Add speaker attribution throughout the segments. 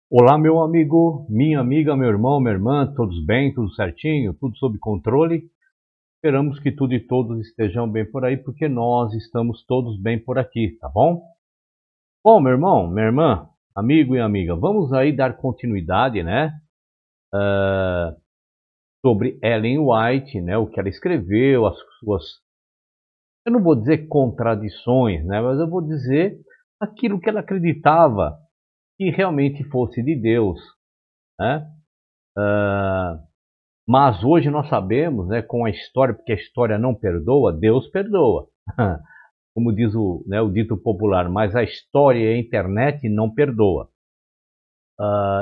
Speaker 1: Olá, meu amigo, minha amiga, meu irmão, minha irmã, todos bem, tudo certinho, tudo sob controle? Esperamos que tudo e todos estejam bem por aí, porque nós estamos todos bem por aqui, tá bom? Bom, meu irmão, minha irmã, amigo e amiga, vamos aí dar continuidade, né, sobre Ellen White, né, o que ela escreveu, as suas, eu não vou dizer contradições, né, mas eu vou dizer aquilo que ela acreditava que realmente fosse de Deus, né? Mas hoje nós sabemos, né, com a história, porque a história não perdoa, Deus perdoa. Como diz o dito popular, mas a história e a internet não perdoa.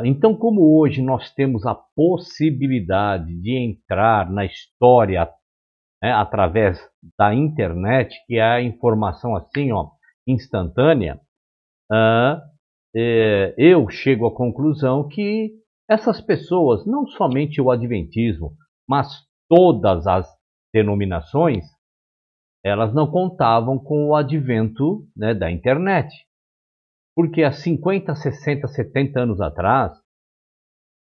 Speaker 1: Então, como hoje nós temos a possibilidade de entrar na história, né, através da internet, que é a informação assim, ó, instantânea, eu chego à conclusão que essas pessoas, não somente o Adventismo, mas todas as denominações, elas não contavam com o advento, né, da internet. Porque há 50, 60, 70 anos atrás,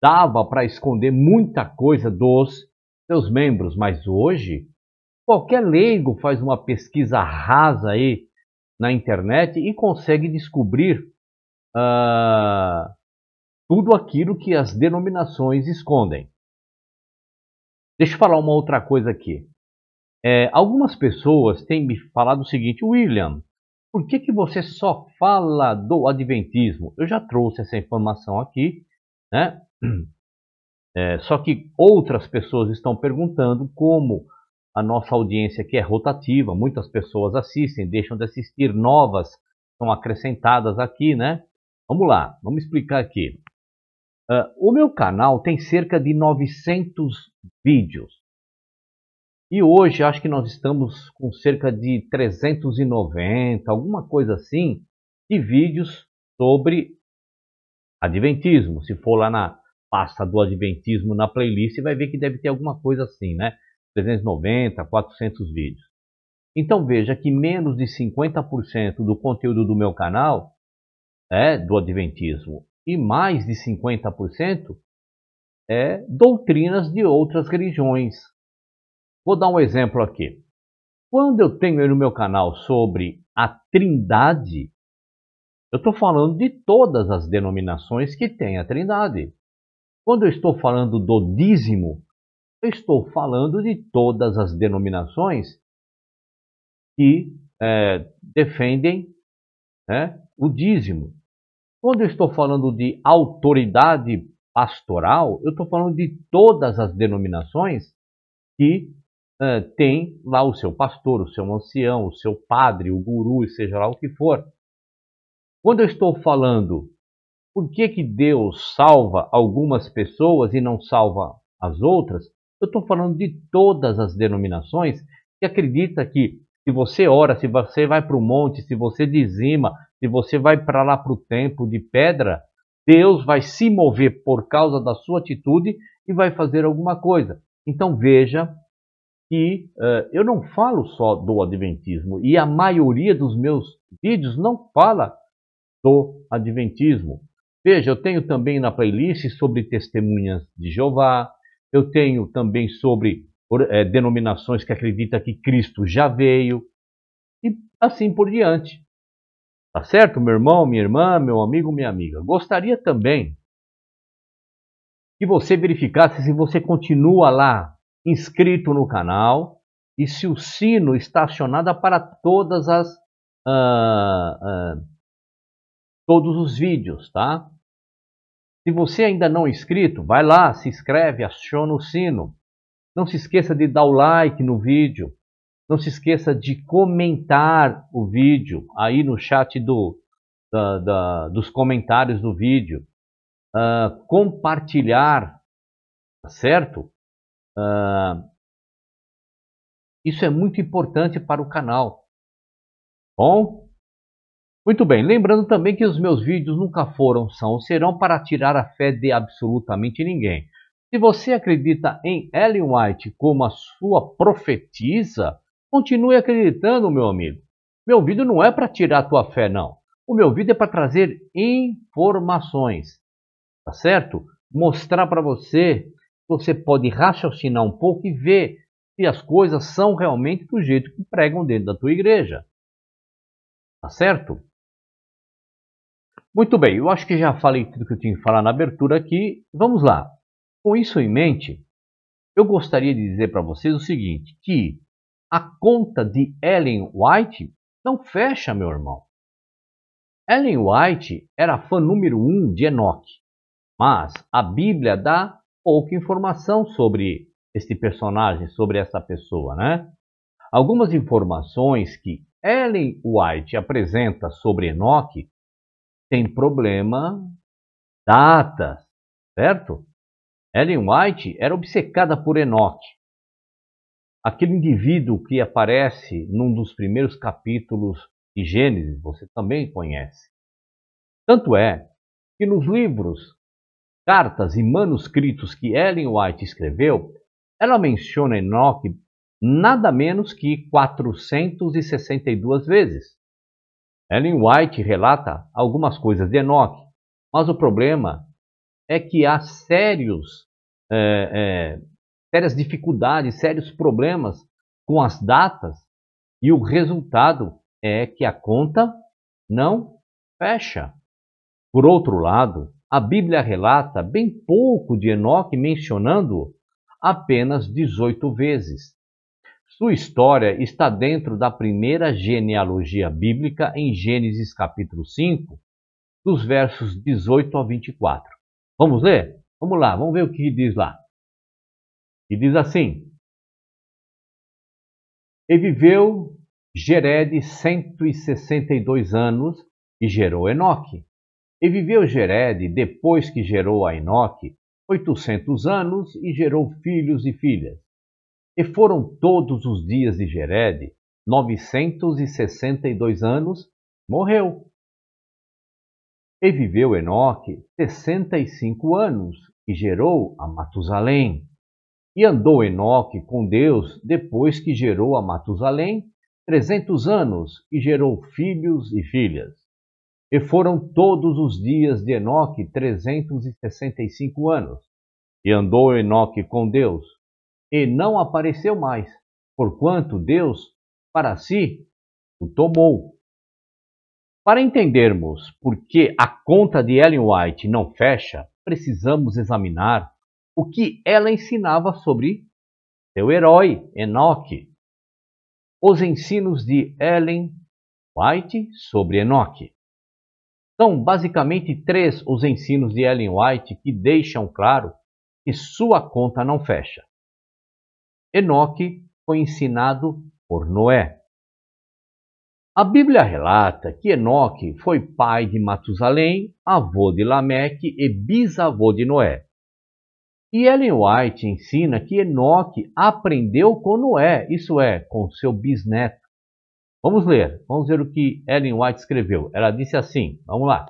Speaker 1: dava para esconder muita coisa dos seus membros, mas hoje, qualquer leigo faz uma pesquisa rasa aí na internet e consegue descobrir ah, tudo aquilo que as denominações escondem. Deixa eu falar uma outra coisa aqui. Algumas pessoas têm me falado o seguinte: William, por que você só fala do Adventismo? Eu já trouxe essa informação aqui, né? Só que outras pessoas estão perguntando, como a nossa audiência aqui é rotativa, muitas pessoas assistem, deixam de assistir, novas são acrescentadas aqui, né? Vamos lá, vamos explicar aqui. O meu canal tem cerca de 900 vídeos. E hoje acho que nós estamos com cerca de 390, alguma coisa assim, de vídeos sobre Adventismo. Se for lá na pasta do Adventismo na playlist, vai ver que deve ter alguma coisa assim, né? 390, 400 vídeos. Então veja que menos de 50% do conteúdo do meu canal é do Adventismo. E mais de 50% é doutrinas de outras religiões. Vou dar um exemplo aqui. Quando eu tenho aí no meu canal sobre a Trindade, eu estou falando de todas as denominações que têm a Trindade. Quando eu estou falando do dízimo, eu estou falando de todas as denominações que defendem, né, o dízimo. Quando eu estou falando de autoridade pastoral, eu estou falando de todas as denominações que tem lá o seu pastor, o seu ancião, o seu padre, o guru, e seja lá o que for. Quando eu estou falando por que Deus salva algumas pessoas e não salva as outras, eu estou falando de todas as denominações que acredita que se você ora, se você vai para o monte, se você dizima, se você vai para lá para o templo de pedra, Deus vai se mover por causa da sua atitude e vai fazer alguma coisa. Então veja que eu não falo só do Adventismo, e a maioria dos meus vídeos não fala do Adventismo. Veja, eu tenho também na playlist sobre testemunhas de Jeová, eu tenho também sobre denominações que acreditam que Cristo já veio, e assim por diante. Tá certo, meu irmão, minha irmã, meu amigo, minha amiga? Gostaria também que você verificasse se você continua lá inscrito no canal e se o sino está acionado para todos os vídeos, tá? Se você ainda não é inscrito, vai lá, se inscreve, aciona o sino. Não se esqueça de dar o like no vídeo. Não se esqueça de comentar o vídeo aí no chat dos comentários do vídeo. Compartilhar, tá certo? Isso é muito importante para o canal. Bom? Muito bem, lembrando também que os meus vídeos nunca foram, são ou serão para tirar a fé de absolutamente ninguém. Se você acredita em Ellen White como a sua profetisa, continue acreditando, meu amigo. Meu vídeo não é para tirar a tua fé, não. O meu vídeo é para trazer informações. tá certo? Mostrar para você, você pode raciocinar um pouco e ver se as coisas são realmente do jeito que pregam dentro da tua igreja, tá certo? Muito bem, eu acho que já falei tudo que eu tinha que falar na abertura aqui. Vamos lá. Com isso em mente, eu gostaria de dizer para vocês o seguinte, que a conta de Ellen White não fecha, meu irmão. Ellen White era fã número 1 de Enoque, mas a Bíblia dá pouca informação sobre este personagem, sobre essa pessoa, né? Algumas informações que Ellen White apresenta sobre Enoque tem problema, datas, certo? Ellen White era obcecada por Enoque, aquele indivíduo que aparece num dos primeiros capítulos de Gênesis, você também conhece. Tanto é que nos livros, cartas e manuscritos que Ellen White escreveu, ela menciona Enoque nada menos que 462 vezes. Ellen White relata algumas coisas de Enoque, mas o problema é que há sérias dificuldades, sérios problemas com as datas e o resultado é que a conta não fecha. Por outro lado, a Bíblia relata bem pouco de Enoque, mencionando-o apenas 18 vezes. Sua história está dentro da primeira genealogia bíblica em Gênesis capítulo 5, dos versos 18 a 24. Vamos ler? Vamos lá, vamos ver o que diz lá. E diz assim: E viveu Jered 162 anos e gerou Enoque. E viveu Jered, depois que gerou a Enoque, 800 anos e gerou filhos e filhas. E foram todos os dias de Jered 962 anos, morreu. E viveu Enoque 65 anos e gerou a Matusalém. E andou Enoque com Deus depois que gerou a Matusalém 300 anos e gerou filhos e filhas. E foram todos os dias de Enoque 365 anos. E andou Enoque com Deus, e não apareceu mais, porquanto Deus para si o tomou. Para entendermos por que a conta de Ellen White não fecha, precisamos examinar o que ela ensinava sobre seu herói, Enoque. Os ensinos de Ellen White sobre Enoque. São basicamente 3 os ensinos de Ellen White que deixam claro que sua conta não fecha. Enoque foi ensinado por Noé. A Bíblia relata que Enoque foi pai de Matusalém, avô de Lameque e bisavô de Noé. E Ellen White ensina que Enoque aprendeu com Noé, isso é, com seu bisneto. Vamos ler, vamos ver o que Ellen White escreveu. Ela disse assim, vamos lá.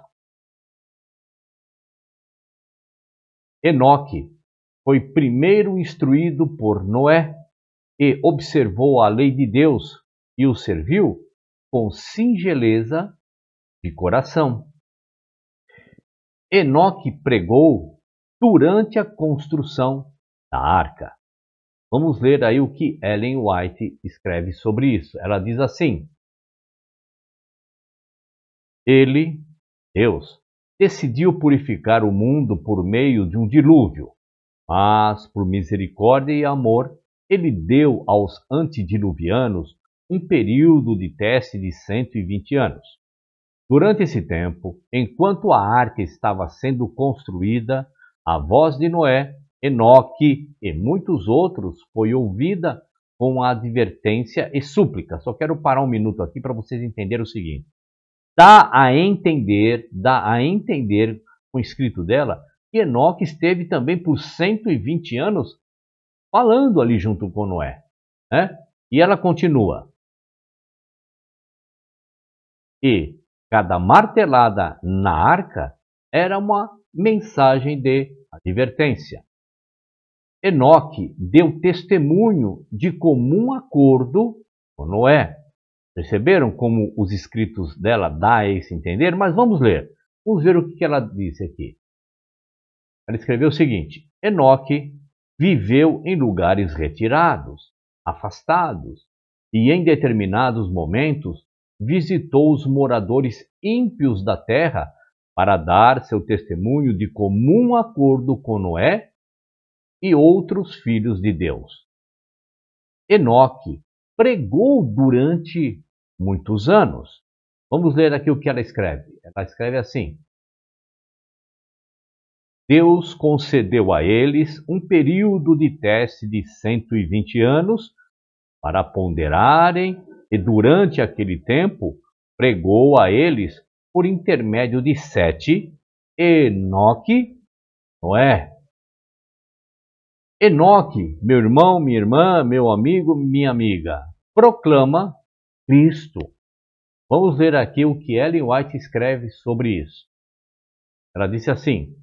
Speaker 1: Enoque foi primeiro instruído por Noé e observou a lei de Deus e o serviu com singeleza de coração. Enoque pregou durante a construção da arca. Vamos ler aí o que Ellen White escreve sobre isso. Ela diz assim: Ele, Deus, decidiu purificar o mundo por meio de um dilúvio, mas por misericórdia e amor, ele deu aos antediluvianos um período de teste de 120 anos. Durante esse tempo, enquanto a arca estava sendo construída, a voz de Noé, Enoque e muitos outros foi ouvida com advertência e súplica. Só quero parar um minuto aqui para vocês entenderem o seguinte. Dá a entender com o escrito dela, que Enoque esteve também por 120 anos falando ali junto com Noé, né? E ela continua. E cada martelada na arca era uma mensagem de advertência. Enoque deu testemunho de comum acordo com Noé. Perceberam como os escritos dela dá a esse entender? Mas vamos ler. Vamos ver o que ela disse aqui. Ela escreveu o seguinte: Enoque viveu em lugares retirados, afastados, e em determinados momentos visitou os moradores ímpios da terra para dar seu testemunho de comum acordo com Noé e outros filhos de Deus. Enoque pregou durante muitos anos. Vamos ler aqui o que ela escreve. Ela escreve assim: Deus concedeu a eles um período de teste de 120 anos para ponderarem, e durante aquele tempo pregou a eles, por intermédio de Sete, Enoque, Noé. Enoque, meu irmão, minha irmã, meu amigo, minha amiga, proclama Cristo. Vamos ver aqui o que Ellen White escreve sobre isso. Ela disse assim: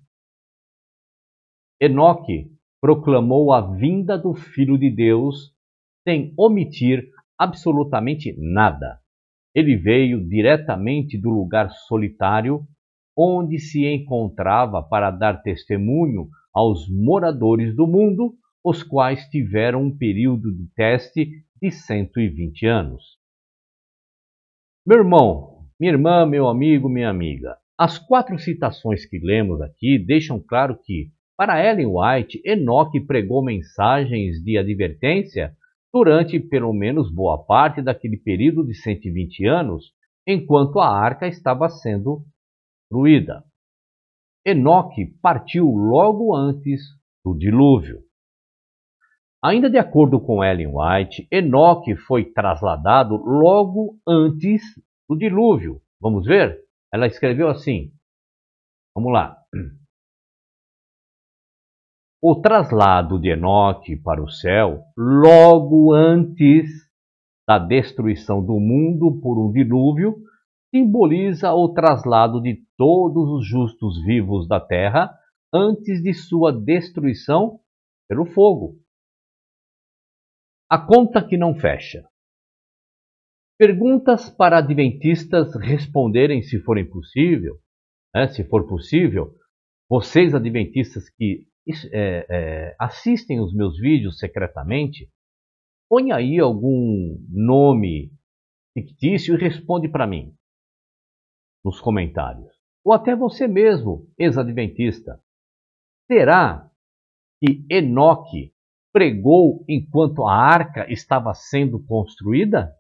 Speaker 1: Enoque proclamou a vinda do Filho de Deus sem omitir absolutamente nada. Ele veio diretamente do lugar solitário onde se encontrava para dar testemunho aos moradores do mundo, os quais tiveram um período de teste de 120 anos. Meu irmão, minha irmã, meu amigo, minha amiga, as 4 citações que lemos aqui deixam claro que, para Ellen White, Enoque pregou mensagens de advertência durante pelo menos boa parte daquele período de 120 anos, enquanto a arca estava sendo destruída. Enoque partiu logo antes do dilúvio. Ainda de acordo com Ellen White, Enoque foi trasladado logo antes do dilúvio. Vamos ver? Ela escreveu assim. Vamos lá. O traslado de Enoque para o céu, logo antes da destruição do mundo por um dilúvio, simboliza o traslado de todos os justos vivos da terra antes de sua destruição pelo fogo. A conta que não fecha. Perguntas para adventistas responderem se for possível, se for possível. Vocês adventistas que assistem os meus vídeos secretamente, põe aí algum nome fictício e responde para mim nos comentários. Ou até você mesmo, ex-adventista. Será que Enoque pregou enquanto a arca estava sendo construída?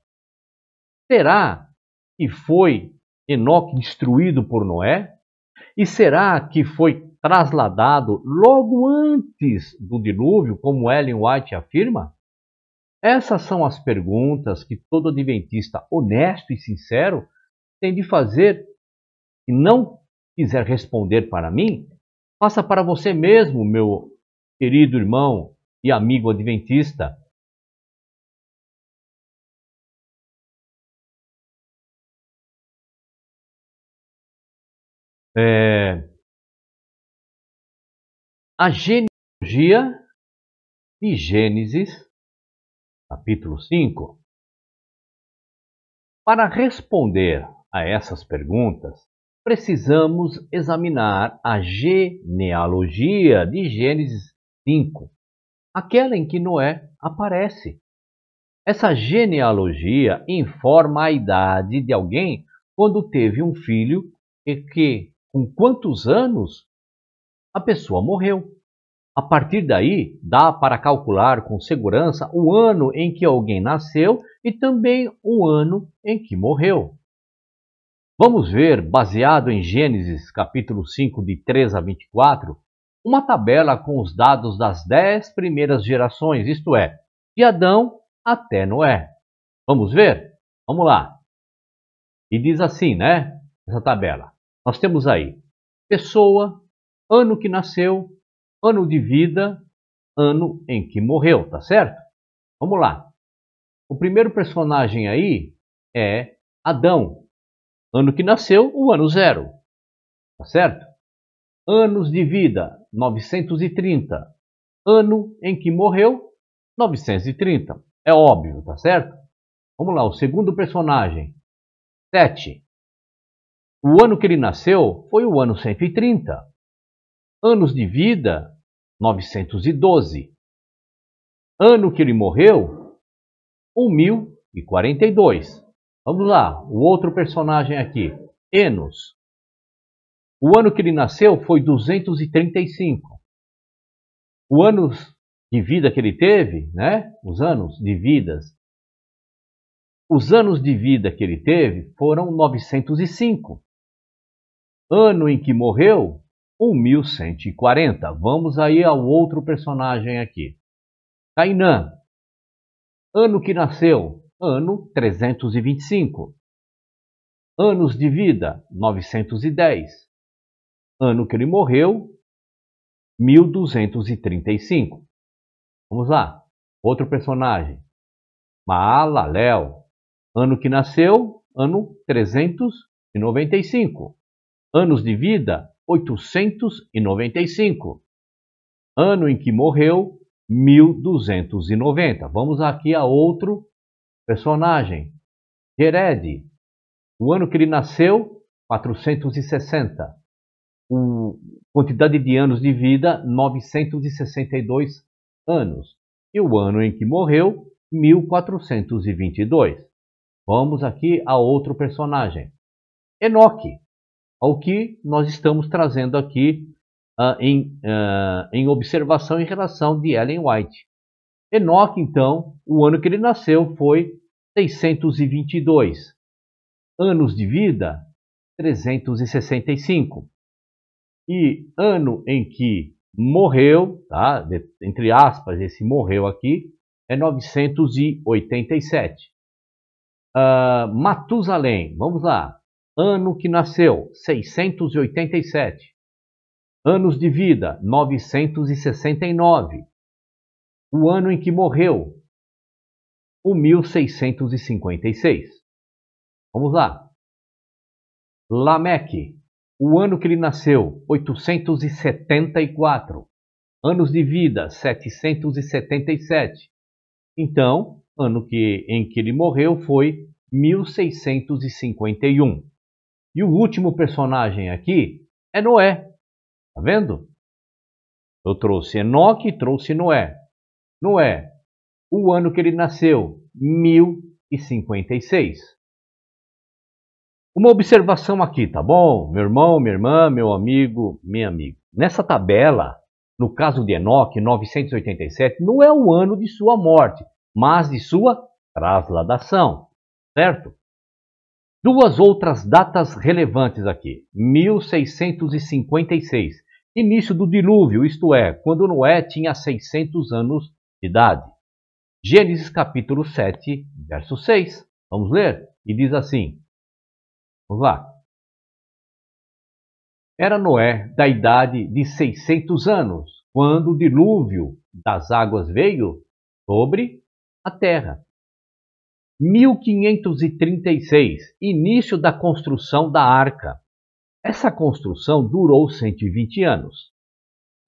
Speaker 1: Será que foi Enoque destruído por Noé? E será que foi trasladado logo antes do dilúvio, como Ellen White afirma? Essas são as perguntas que todo adventista honesto e sincero tem de fazer. Se não quiser responder para mim, faça para você mesmo, meu querido irmão e amigo adventista. A genealogia de Gênesis, capítulo 5. Para responder a essas perguntas, precisamos examinar a genealogia de Gênesis 5, aquela em que Noé aparece. Essa genealogia informa a idade de alguém quando teve um filho e que, com quantos anos, a pessoa morreu. A partir daí, dá para calcular com segurança o ano em que alguém nasceu e também o ano em que morreu. Vamos ver, baseado em Gênesis capítulo 5, de 3 a 24, uma tabela com os dados das 10 primeiras gerações, isto é, de Adão até Noé. Vamos ver? Vamos lá. E diz assim, né? Essa tabela. Nós temos aí pessoa, ano que nasceu, ano de vida, ano em que morreu, tá certo? Vamos lá. O primeiro personagem aí é Adão. Ano que nasceu, o ano 0. Tá certo? Anos de vida, 930. Ano em que morreu, 930. É óbvio, tá certo? Vamos lá, o segundo personagem, Sete. O ano que ele nasceu foi o ano 130. Anos de vida, 912. Ano que ele morreu, 1042. Vamos lá, o outro personagem aqui, Enos. O ano que ele nasceu foi 235. O ano de vida que ele teve, né? Os anos de vida que ele teve foram 905. Ano em que morreu, 1140. Vamos aí ao outro personagem aqui. Cainã. Ano que nasceu, ano 325. Anos de vida, 910. Ano que ele morreu, 1235. Vamos lá, outro personagem. Maalalel. Ano que nasceu, ano 395. Anos de vida, 895. Ano em que morreu, 1290. Vamos aqui a outro personagem. Jered. O ano que ele nasceu, 460. Quantidade de anos de vida, 962 anos. E o ano em que morreu, 1422. Vamos aqui a outro personagem. Enoque. Ao que nós estamos trazendo aqui em observação em relação de Ellen White. Enoque, então, o ano que ele nasceu foi 622. Anos de vida, 365. E ano em que morreu, tá? Entre aspas, esse morreu aqui, é 987. Matusalém, vamos lá. Ano que nasceu, 687. Anos de vida, 969. O ano em que morreu, 1656. Vamos lá. Lameque, o ano que ele nasceu, 874. Anos de vida, 777. Então, ano em que ele morreu foi 1651. E o último personagem aqui é Noé. Tá vendo? Eu trouxe Enoque e trouxe Noé. Noé, o ano que ele nasceu, 1056. Uma observação aqui, tá bom? Meu irmão, minha irmã, meu amigo, minha amiga. Nessa tabela, no caso de Enoque, 987, não é o ano de sua morte, mas de sua trasladação, certo? Duas outras datas relevantes aqui. 1656, início do dilúvio, isto é, quando Noé tinha 600 anos de idade. Gênesis capítulo 7, verso 6. Vamos ler? E diz assim. Vamos lá. Era Noé da idade de 600 anos, quando o dilúvio das águas veio sobre a terra. 1536, início da construção da arca. Essa construção durou 120 anos.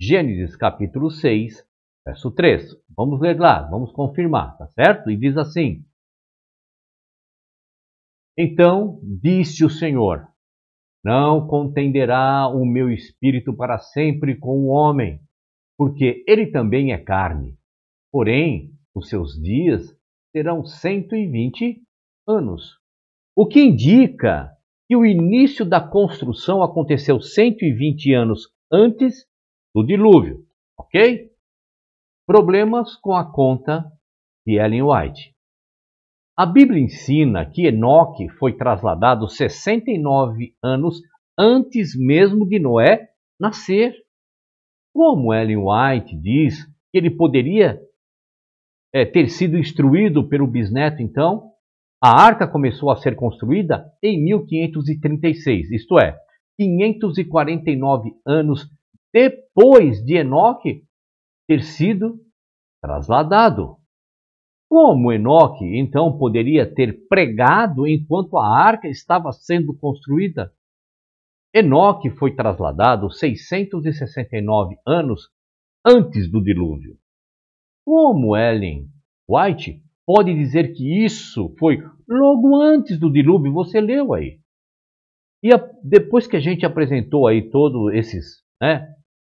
Speaker 1: Gênesis capítulo 6, verso 3. Vamos ler lá, vamos confirmar, tá certo? E diz assim. Então disse o Senhor, não contenderá o meu espírito para sempre com o homem, porque ele também é carne. Porém, os seus dias serão 120 anos. O que indica que o início da construção aconteceu 120 anos antes do dilúvio, ok? Problemas com a conta de Ellen White. A Bíblia ensina que Enoque foi trasladado 69 anos antes mesmo de Noé nascer. Como Ellen White diz que ele poderia ter sido instruído pelo bisneto, então, a arca começou a ser construída em 1536, isto é, 549 anos depois de Enoque ter sido trasladado. Como Enoque, então, poderia ter pregado enquanto a arca estava sendo construída? Enoque foi trasladado 669 anos antes do dilúvio. Como Ellen White pode dizer que isso foi logo antes do dilúvio? Você leu aí. E depois que a gente apresentou aí todos esses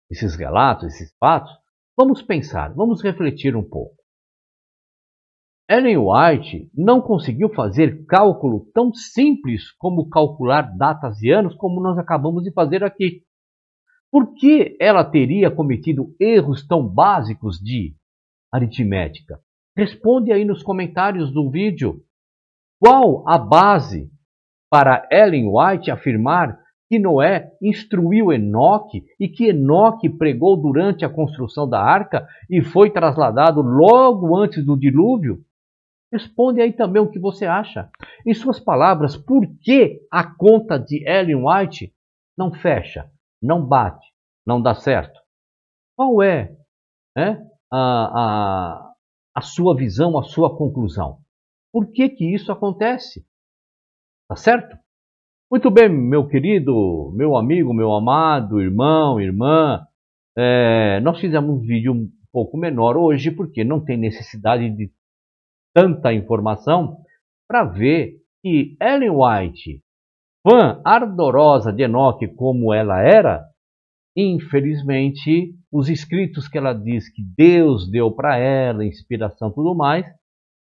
Speaker 1: esses relatos, esses fatos, vamos pensar, vamos refletir um pouco. Ellen White não conseguiu fazer cálculo tão simples como calcular datas e anos como nós acabamos de fazer aqui. Por que ela teria cometido erros tão básicos de aritmética? Responde aí nos comentários do vídeo. Qual a base para Ellen White afirmar que Noé instruiu Enoque e que Enoque pregou durante a construção da arca e foi trasladado logo antes do dilúvio? Responde aí também o que você acha. Em suas palavras, por que a conta de Ellen White não fecha, não bate, não dá certo? Qual é, a sua visão, a sua conclusão? Por que que isso acontece? Tá certo? Muito bem, meu querido, meu amigo, meu amado, irmão, irmã. Nós fizemos um vídeo um pouco menor hoje porque não tem necessidade de tanta informação para ver que Ellen White, fã ardorosa de Enoque como ela era, infelizmente, os escritos que ela diz que Deus deu para ela, inspiração e tudo mais,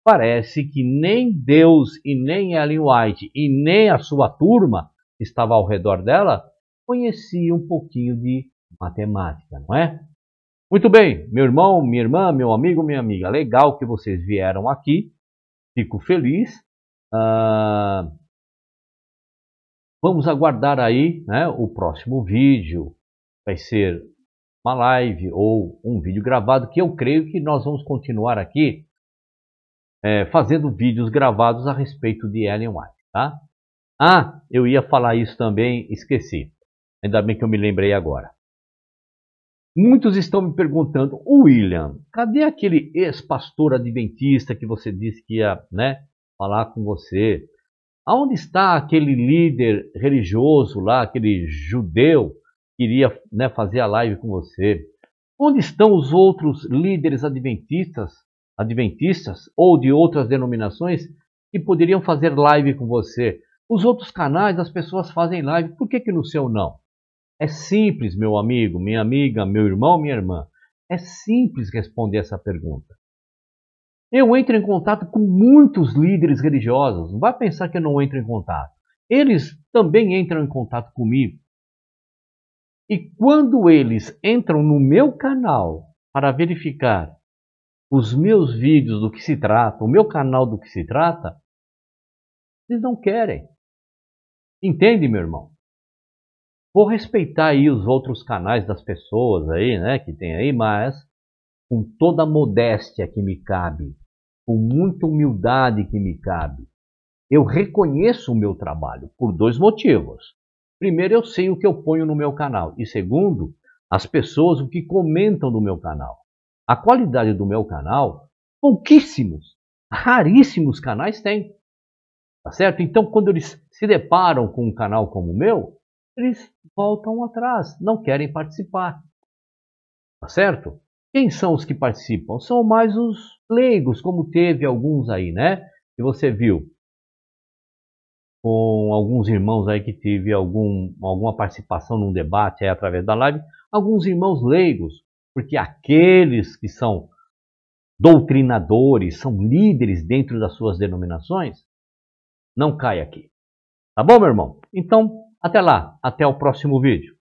Speaker 1: parece que nem Deus e nem Ellen White e nem a sua turma que estava ao redor dela conhecia um pouquinho de matemática, não é? Muito bem, meu irmão, minha irmã, meu amigo, minha amiga, legal que vocês vieram aqui, fico feliz. Vamos aguardar aí, né, o próximo vídeo, vai ser uma live ou um vídeo gravado, que eu creio que nós vamos continuar aqui fazendo vídeos gravados a respeito de Ellen White, tá? Ah, eu ia falar isso também, esqueci. Ainda bem que eu me lembrei agora. Muitos estão me perguntando, William, cadê aquele ex-pastor adventista que você disse que ia, falar com você? Aonde está aquele líder religioso lá, aquele judeu que iria, fazer a live com você? Onde estão os outros líderes adventistas ou de outras denominações que poderiam fazer live com você? Os outros canais, as pessoas fazem live, por que que no seu não? É simples, meu amigo, minha amiga, meu irmão, minha irmã. É simples responder essa pergunta. Eu entro em contato com muitos líderes religiosos. Não vai pensar que eu não entro em contato. Eles também entram em contato comigo. E quando eles entram no meu canal para verificar os meus vídeos do que se trata, o meu canal do que se trata, eles não querem. Entende, meu irmão? Vou respeitar aí os outros canais das pessoas aí, que tem aí, mas com toda a modéstia que me cabe, com muita humildade que me cabe. Eu reconheço o meu trabalho por dois motivos. Primeiro, eu sei o que eu ponho no meu canal. E segundo, as pessoas o que comentam no meu canal. A qualidade do meu canal, pouquíssimos, raríssimos canais têm. Tá certo? Então, quando eles se deparam com um canal como o meu, eles voltam atrás, não querem participar. Tá certo? Quem são os que participam? São mais os leigos, como teve alguns aí, que você viu. Com alguns irmãos aí que teve alguma participação num debate aí através da live. Alguns irmãos leigos, porque aqueles que são doutrinadores, são líderes dentro das suas denominações, não cai aqui. Tá bom, meu irmão? Então, até lá, até o próximo vídeo.